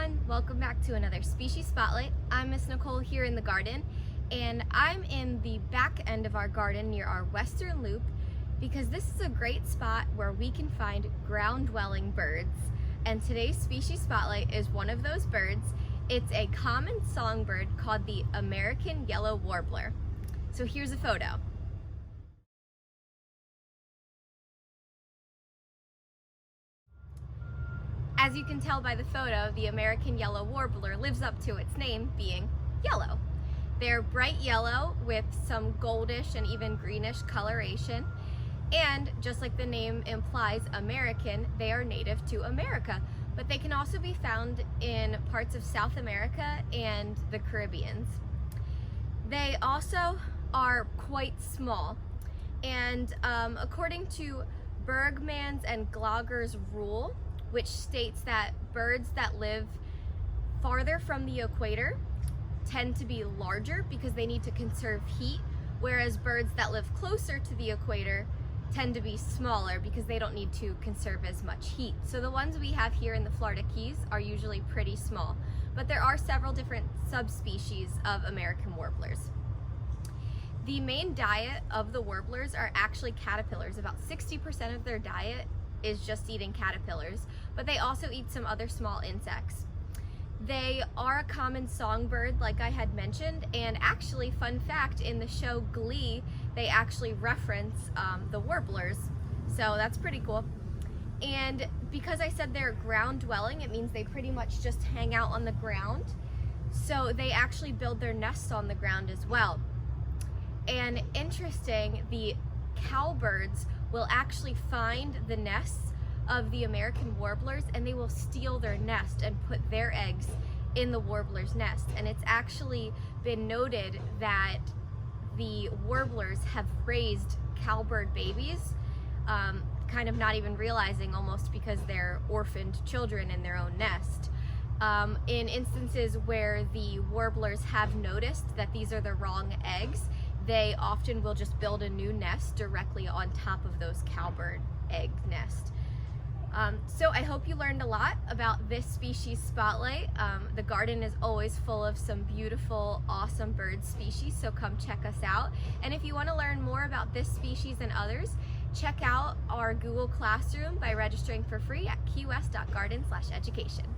everyone, welcome back to another Species Spotlight. I'm Miss Nicole here in the garden, and I'm in the back end of our garden near our western loop because this is a great spot where we can find ground-dwelling birds. And today's Species Spotlight is one of those birds. It's a common songbird called the American yellow warbler. So here's a photo. As you can tell by the photo, the American yellow warbler lives up to its name, being yellow. They're bright yellow with some goldish and even greenish coloration. And just like the name implies, American, they are native to America. But they can also be found in parts of South America and the Caribbean. They also are quite small. And according to Bergman's and Glauger's rule, which states that birds that live farther from the equator tend to be larger because they need to conserve heat, whereas birds that live closer to the equator tend to be smaller because they don't need to conserve as much heat. So the ones we have here in the Florida Keys are usually pretty small, but there are several different subspecies of American warblers. The main diet of the warblers are actually caterpillars. About 60% of their diet is just eating caterpillars, but they also eat some other small insects. They are a common songbird, like I had mentioned, and actually, fun fact, in the show Glee, they actually reference the warblers, so that's pretty cool. And because I said they're ground dwelling, it means they pretty much just hang out on the ground, so they actually build their nests on the ground as well. And interesting, the cowbirds will actually find the nests of the American warblers and they will steal their nest and put their eggs in the warbler's nest. And it's actually been noted that the warblers have raised cowbird babies, kind of not even realizing, almost, because they're orphaned children in their own nest. In instances where the warblers have noticed that these are the wrong eggs, they often will just build a new nest directly on top of those cowbird egg nest. So I hope you learned a lot about this species spotlight. The garden is always full of some beautiful, awesome bird species, so come check us out. And if you want to learn more about this species and others, check out our Google Classroom by registering for free at Keywest.garden/education.